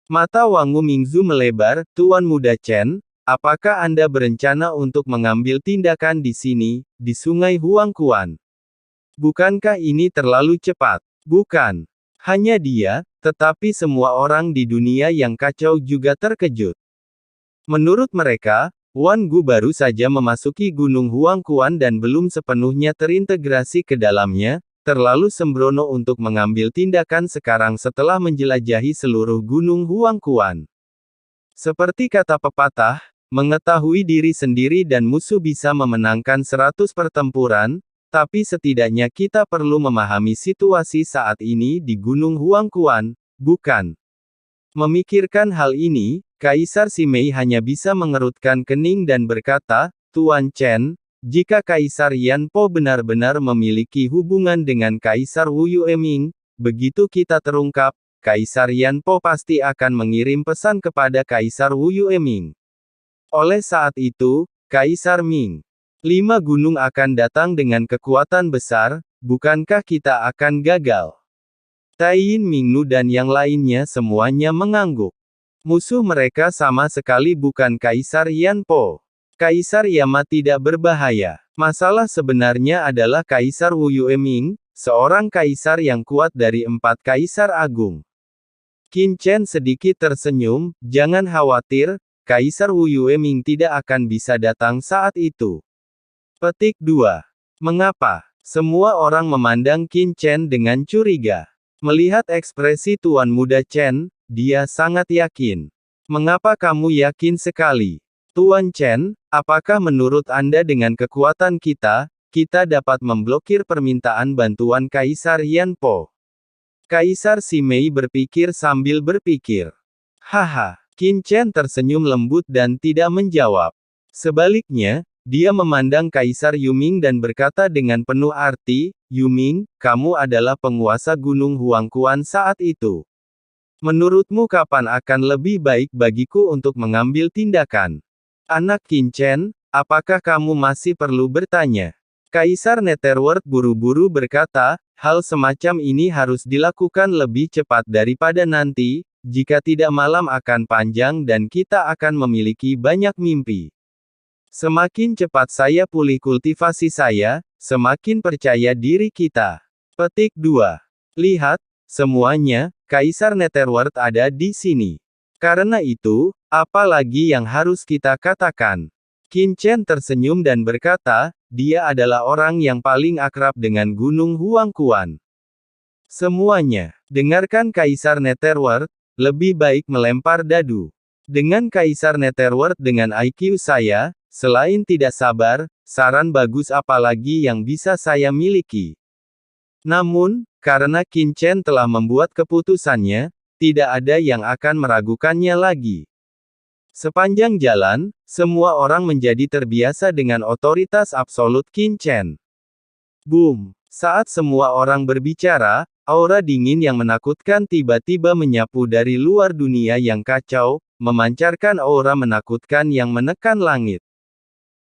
Mata Wangu Mingzu melebar, Tuan Muda Chen, apakah Anda berencana untuk mengambil tindakan di sini, di Sungai Huangquan? Bukankah ini terlalu cepat? Bukan. Hanya dia, tetapi semua orang di dunia yang kacau juga terkejut. Menurut mereka, Wan Gu baru saja memasuki Gunung Huangquan dan belum sepenuhnya terintegrasi ke dalamnya, terlalu sembrono untuk mengambil tindakan sekarang setelah menjelajahi seluruh Gunung Huangquan. Seperti kata pepatah, mengetahui diri sendiri dan musuh bisa memenangkan 100 pertempuran, tapi setidaknya kita perlu memahami situasi saat ini di Gunung Huangquan, bukan? Memikirkan hal ini, Kaisar Simei hanya bisa mengerutkan kening dan berkata, Tuan Chen, jika Kaisar Yan Po benar-benar memiliki hubungan dengan Kaisar Wu Yueming, begitu kita terungkap, Kaisar Yan Po pasti akan mengirim pesan kepada Kaisar Wu Yueming. Oleh saat itu, Kaisar Ming, 5 gunung akan datang dengan kekuatan besar, bukankah kita akan gagal? Taiyin Mingnu dan yang lainnya semuanya mengangguk. Musuh mereka sama sekali bukan Kaisar Yan Po. Kaisar Yama tidak berbahaya. Masalah sebenarnya adalah Kaisar Wu Yueming, seorang kaisar yang kuat dari 4 kaisar agung. Qin Chen sedikit tersenyum, jangan khawatir, Kaisar Wu Yueming tidak akan bisa datang saat itu. Petik 2. Mengapa? Semua orang memandang Qin Chen dengan curiga. Melihat ekspresi Tuan Muda Chen, dia sangat yakin. Mengapa kamu yakin sekali? Tuan Chen, apakah menurut Anda dengan kekuatan kita dapat memblokir permintaan bantuan Kaisar Yan Po? Kaisar Simei berpikir sambil berpikir. Haha, Qin Chen tersenyum lembut dan tidak menjawab. Sebaliknya, dia memandang Kaisar Yuming dan berkata dengan penuh arti, Yuming, kamu adalah penguasa Gunung Huangquan saat itu. Menurutmu kapan akan lebih baik bagiku untuk mengambil tindakan? Anak Qin Chen, apakah kamu masih perlu bertanya? Kaisar Netherworld buru-buru berkata, hal semacam ini harus dilakukan lebih cepat daripada nanti, jika tidak malam akan panjang dan kita akan memiliki banyak mimpi. Semakin cepat saya pulih kultivasi saya, semakin percaya diri kita. Petik 2. Lihat, semuanya, Kaisar Netherworld ada di sini. Karena itu, apa lagi yang harus kita katakan? Qin Chen tersenyum dan berkata, dia adalah orang yang paling akrab dengan Gunung Huangquan. Semuanya, dengarkan Kaisar Netherworld, lebih baik melempar dadu. Dengan Kaisar Netherworld dengan IQ saya, selain tidak sabar, saran bagus apa lagi yang bisa saya miliki. Namun, karena Qin Chen telah membuat keputusannya, tidak ada yang akan meragukannya lagi. Sepanjang jalan, semua orang menjadi terbiasa dengan otoritas absolut Qin Chen. Boom! Saat semua orang berbicara, aura dingin yang menakutkan tiba-tiba menyapu dari luar dunia yang kacau, memancarkan aura menakutkan yang menekan langit.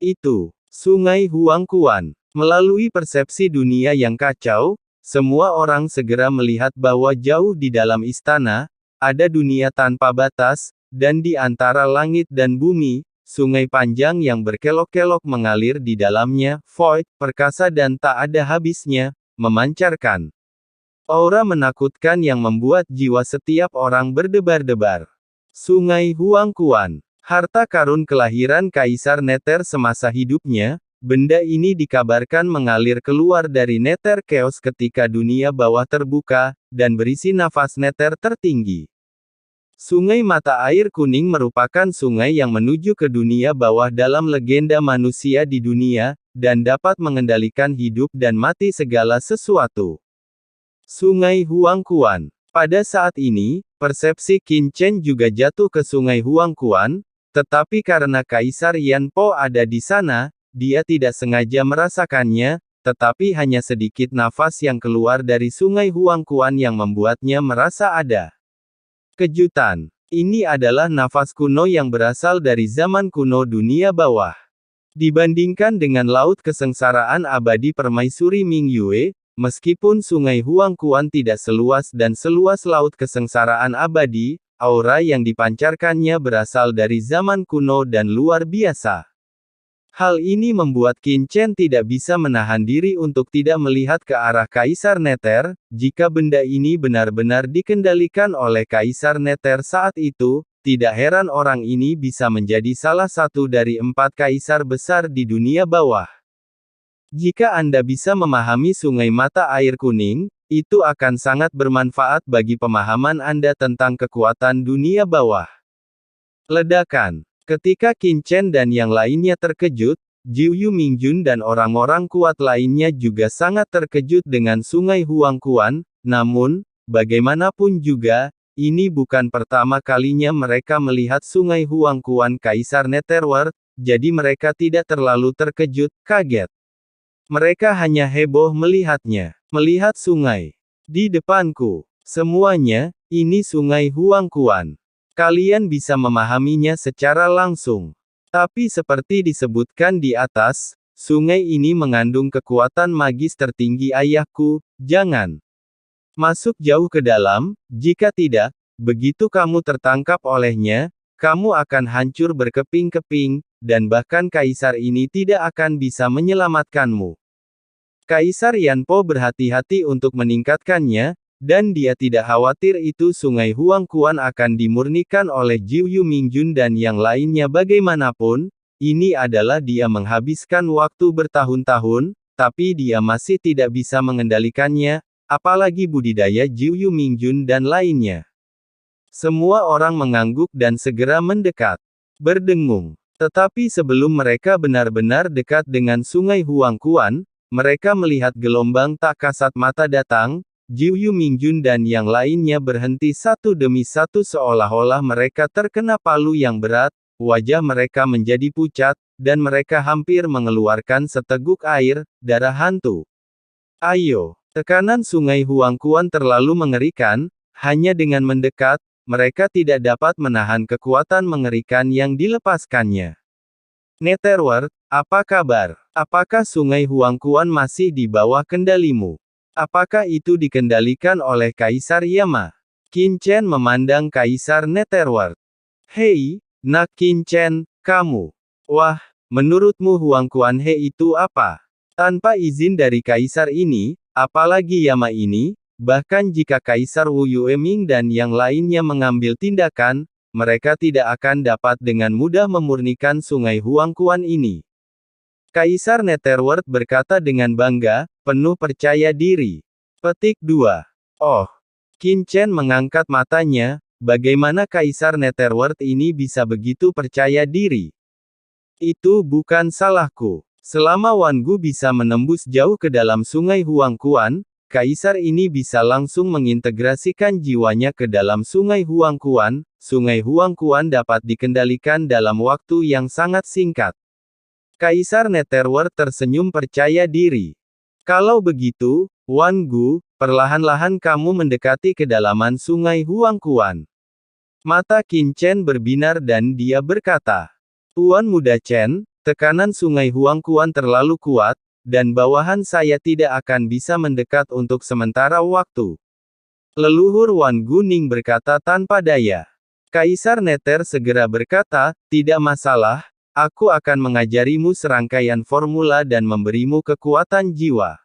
Itu, Sungai Huangquan. Melalui persepsi dunia yang kacau, semua orang segera melihat bahwa jauh di dalam istana, ada dunia tanpa batas, dan di antara langit dan bumi, sungai panjang yang berkelok-kelok mengalir di dalamnya, void, perkasa dan tak ada habisnya, memancarkan aura menakutkan yang membuat jiwa setiap orang berdebar-debar. Sungai Huangquan, harta karun kelahiran Kaisar Nether semasa hidupnya. Benda ini dikabarkan mengalir keluar dari Nether Chaos ketika dunia bawah terbuka, dan berisi nafas Nether tertinggi. Sungai mata air kuning merupakan sungai yang menuju ke dunia bawah dalam legenda manusia di dunia, dan dapat mengendalikan hidup dan mati segala sesuatu. Sungai Huangquan. Pada saat ini, persepsi Qin Chen juga jatuh ke Sungai Huangquan, tetapi karena Kaisar Yan Po ada di sana, dia tidak sengaja merasakannya, tetapi hanya sedikit nafas yang keluar dari Sungai Huangquan yang membuatnya merasa ada kejutan. Ini adalah nafas kuno yang berasal dari zaman kuno dunia bawah. Dibandingkan dengan laut kesengsaraan abadi permaisuri Mingyue, meskipun Sungai Huangquan tidak seluas dan seluas laut kesengsaraan abadi, aura yang dipancarkannya berasal dari zaman kuno dan luar biasa. Hal ini membuat Qin Chen tidak bisa menahan diri untuk tidak melihat ke arah Kaisar Nether. Jika benda ini benar-benar dikendalikan oleh Kaisar Nether saat itu, tidak heran orang ini bisa menjadi salah satu dari 4 kaisar besar di dunia bawah. Jika Anda bisa memahami Sungai Mata Air Kuning, itu akan sangat bermanfaat bagi pemahaman Anda tentang kekuatan dunia bawah. Ledakan. Ketika Qin Chen dan yang lainnya terkejut, Jiu Mingjun dan orang-orang kuat lainnya juga sangat terkejut dengan Sungai Huangquan. Namun, bagaimanapun juga, ini bukan pertama kalinya mereka melihat Sungai Huangquan Kaisar Netherworld, jadi mereka tidak terlalu terkejut, kaget. Mereka hanya heboh melihatnya. Melihat sungai di depanku. Semuanya, ini Sungai Huangquan. Kalian bisa memahaminya secara langsung. Tapi seperti disebutkan di atas, sungai ini mengandung kekuatan magis tertinggi ayahku. Jangan masuk jauh ke dalam, jika tidak, begitu kamu tertangkap olehnya, kamu akan hancur berkeping-keping, dan bahkan kaisar ini tidak akan bisa menyelamatkanmu. Kaisar Yanpo berhati-hati untuk meningkatkannya, dan dia tidak khawatir itu Sungai Huangquan akan dimurnikan oleh Jiu Mingjun dan yang lainnya. Bagaimanapun, ini adalah dia menghabiskan waktu bertahun-tahun, tapi dia masih tidak bisa mengendalikannya, apalagi budidaya Jiu Mingjun dan lainnya. Semua orang mengangguk dan segera mendekat. Berdengung. Tetapi sebelum mereka benar-benar dekat dengan Sungai Huangquan, mereka melihat gelombang tak kasat mata datang. Jiu Mingjun dan yang lainnya berhenti satu demi satu seolah-olah mereka terkena palu yang berat, wajah mereka menjadi pucat, dan mereka hampir mengeluarkan seteguk air, darah hantu. Ayo! Tekanan Sungai Huangquan terlalu mengerikan, hanya dengan mendekat, mereka tidak dapat menahan kekuatan mengerikan yang dilepaskannya. Netherworld, apa kabar? Apakah Sungai Huangquan masih di bawah kendalimu? Apakah itu dikendalikan oleh Kaisar Yama? Qin Chen memandang Kaisar Netherworld. Hei, nak Qin Chen, kamu. Wah, menurutmu Huangquan He itu apa? Tanpa izin dari Kaisar ini, apalagi Yama ini, bahkan jika Kaisar Wu Yueming dan yang lainnya mengambil tindakan, mereka tidak akan dapat dengan mudah memurnikan Sungai Huangquan ini. Kaisar Netherworld berkata dengan bangga, penuh percaya diri. Petik 2. Oh. Qin Chen mengangkat matanya, bagaimana Kaisar Netherworld ini bisa begitu percaya diri? Itu bukan salahku. Selama Wan Gu bisa menembus jauh ke dalam Sungai Huangquan, Kaisar ini bisa langsung mengintegrasikan jiwanya ke dalam Sungai Huangquan. Sungai Huangquan dapat dikendalikan dalam waktu yang sangat singkat. Kaisar Netherworld tersenyum percaya diri. Kalau begitu, Wan Gu, perlahan-lahan kamu mendekati kedalaman Sungai Huangquan. Mata Qin Chen berbinar dan dia berkata, Tuan Muda Chen, tekanan Sungai Huangquan terlalu kuat, dan bawahan saya tidak akan bisa mendekat untuk sementara waktu. Leluhur Wan Guning berkata tanpa daya. Kaisar Nether segera berkata, tidak masalah. Aku akan mengajarimu serangkaian formula dan memberimu kekuatan jiwa.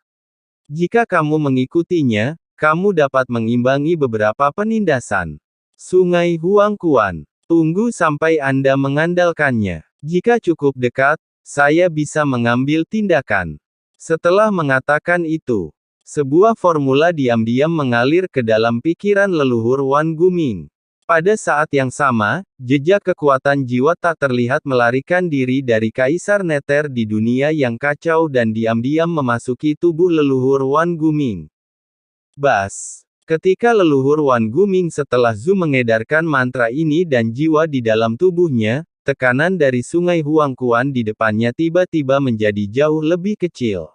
Jika kamu mengikutinya, kamu dapat mengimbangi beberapa penindasan. Sungai Huangquan. Tunggu sampai Anda mengandalkannya. Jika cukup dekat, saya bisa mengambil tindakan. Setelah mengatakan itu, sebuah formula diam-diam mengalir ke dalam pikiran leluhur Wan Guming. Pada saat yang sama, jejak kekuatan jiwa tak terlihat melarikan diri dari Kaisar Nether di dunia yang kacau dan diam-diam memasuki tubuh leluhur Wan Guming. Bas. Ketika leluhur Wan Guming setelah Zhu mengedarkan mantra ini dan jiwa di dalam tubuhnya, tekanan dari Sungai Huangquan di depannya tiba-tiba menjadi jauh lebih kecil.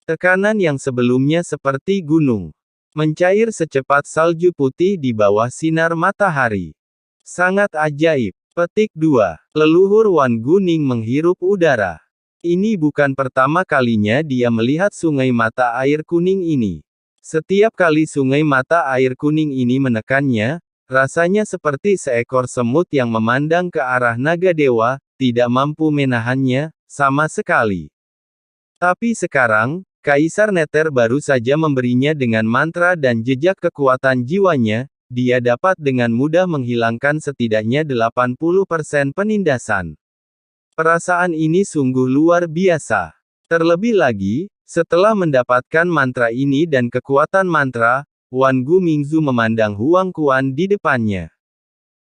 Tekanan yang sebelumnya seperti gunung mencair secepat salju putih di bawah sinar matahari. Sangat ajaib. Petik 2. Leluhur Wan Guning menghirup udara. Ini bukan pertama kalinya dia melihat sungai mata air kuning ini. Setiap kali sungai mata air kuning ini menekannya, Rasanya seperti seekor semut yang memandang ke arah naga dewa, tidak mampu menahannya, sama sekali. Tapi sekarang, Kaisar Nether baru saja memberinya dengan mantra dan jejak kekuatan jiwanya, dia dapat dengan mudah menghilangkan setidaknya 80% penindasan. Perasaan ini sungguh luar biasa. Terlebih lagi, setelah mendapatkan mantra ini dan kekuatan mantra, Wan Gu Mingzu memandang Huang Quan di depannya.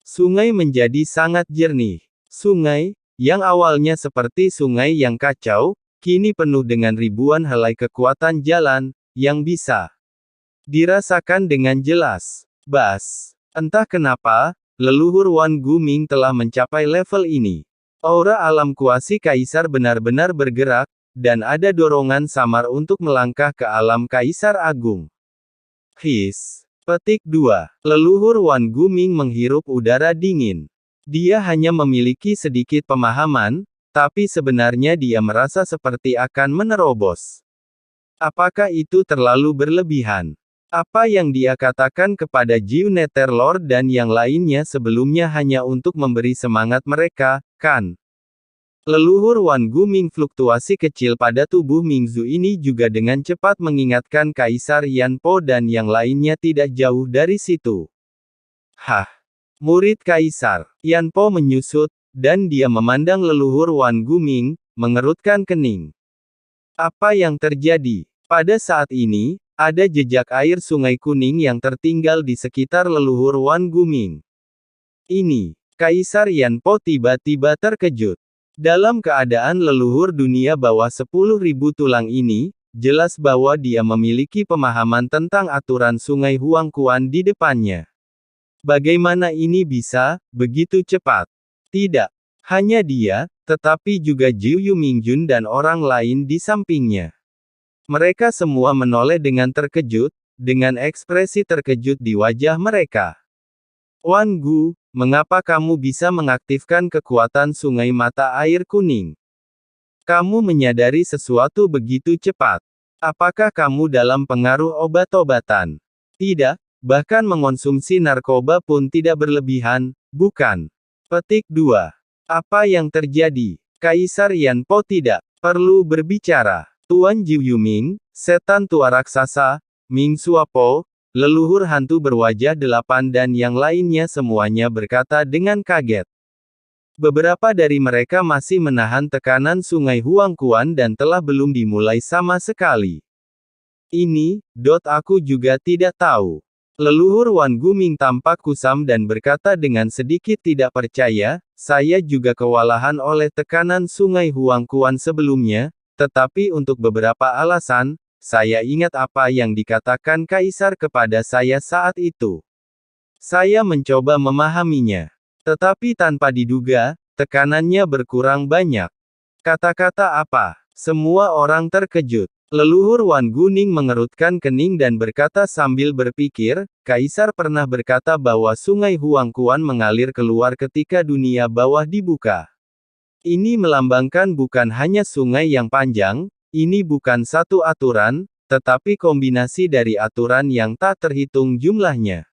Sungai menjadi sangat jernih. Sungai, yang awalnya seperti sungai yang kacau, kini penuh dengan ribuan helai kekuatan jalan, yang bisa dirasakan dengan jelas. Bas. Entah kenapa, leluhur Wan Gu Ming telah mencapai level ini. Aura alam kuasi Kaisar benar-benar bergerak, dan ada dorongan samar untuk melangkah ke alam Kaisar Agung. His. Petik 2. Leluhur Wan Gu Ming menghirup udara dingin. Dia hanya memiliki sedikit pemahaman, tapi sebenarnya dia merasa seperti akan menerobos. Apakah itu terlalu berlebihan? Apa yang dia katakan kepada Jiu Netherlord dan yang lainnya sebelumnya hanya untuk memberi semangat mereka, kan? Leluhur Wan Gu Ming fluktuasi kecil pada tubuh Mingzu ini juga dengan cepat mengingatkan Kaisar Yan Po dan yang lainnya tidak jauh dari situ. Hah! Murid Kaisar Yan Po menyusut, dan dia memandang leluhur Wan Gu Ming, mengerutkan kening. Apa yang terjadi? Pada saat ini, ada jejak air sungai kuning yang tertinggal di sekitar leluhur Wan Gu Ming. Ini, Kaisar Yan Po tiba-tiba terkejut. Dalam keadaan leluhur dunia bawah 10.000 tulang ini, jelas bahwa dia memiliki pemahaman tentang aturan sungai Huang Quan di depannya. Bagaimana ini bisa begitu cepat? Tidak hanya dia, tetapi juga Jiu Yu Mingjun dan orang lain di sampingnya. Mereka semua menoleh dengan terkejut, dengan ekspresi terkejut di wajah mereka. Wan Gu, mengapa kamu bisa mengaktifkan kekuatan sungai mata air kuning? Kamu menyadari sesuatu begitu cepat. Apakah kamu dalam pengaruh obat-obatan? Tidak, bahkan mengonsumsi narkoba pun tidak berlebihan, bukan? Petik 2. Apa yang terjadi? Kaisar Yan Po tidak perlu berbicara. Tuan Jiu Yuming, setan tua raksasa, Ming Suapo, leluhur hantu berwajah 8 dan yang lainnya semuanya berkata dengan kaget. Beberapa dari mereka masih menahan tekanan sungai Huang Quan dan telah belum dimulai sama sekali. Ini, aku juga tidak tahu. Leluhur Wan Gu Ming tampak kusam dan berkata dengan sedikit tidak percaya, saya juga kewalahan oleh tekanan sungai Huang Quan sebelumnya, tetapi untuk beberapa alasan, saya ingat apa yang dikatakan Kaisar kepada saya saat itu. Saya mencoba memahaminya. Tetapi tanpa diduga, tekanannya berkurang banyak. Kata-kata apa? Semua orang terkejut. Leluhur Wan Gu Ming mengerutkan kening dan berkata sambil berpikir, Kaisar pernah berkata bahwa sungai Huang Quan mengalir keluar ketika dunia bawah dibuka. Ini melambangkan bukan hanya sungai yang panjang, ini bukan satu aturan, tetapi kombinasi dari aturan yang tak terhitung jumlahnya.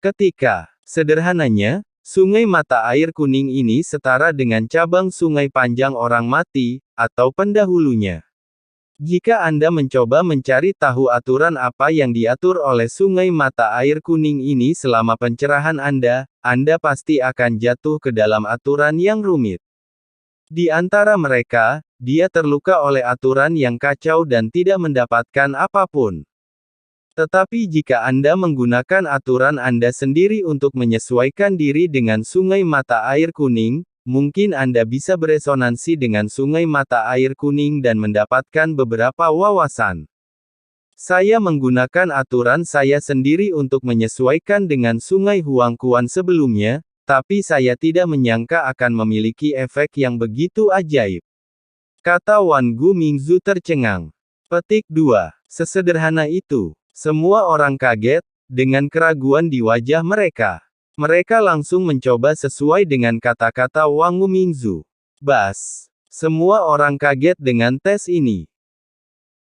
Ketika, sederhananya, sungai mata air kuning ini setara dengan cabang sungai panjang orang mati, atau pendahulunya. Jika Anda mencoba mencari tahu aturan apa yang diatur oleh sungai mata air kuning ini selama pencerahan Anda pasti akan jatuh ke dalam aturan yang rumit. Di antara mereka, dia terluka oleh aturan yang kacau dan tidak mendapatkan apapun. Tetapi jika Anda menggunakan aturan Anda sendiri untuk menyesuaikan diri dengan sungai mata air kuning, mungkin Anda bisa beresonansi dengan sungai mata air kuning dan mendapatkan beberapa wawasan. Saya menggunakan aturan saya sendiri untuk menyesuaikan dengan sungai Huang Quan sebelumnya, tapi saya tidak menyangka akan memiliki efek yang begitu ajaib. Kata Wan Gu Mingzu tercengang. Petik 2. Sesederhana itu. Semua orang kaget, dengan keraguan di wajah mereka. Mereka langsung mencoba sesuai dengan kata-kata Wang Gu Mingzu. Bas. Semua orang kaget dengan tes ini.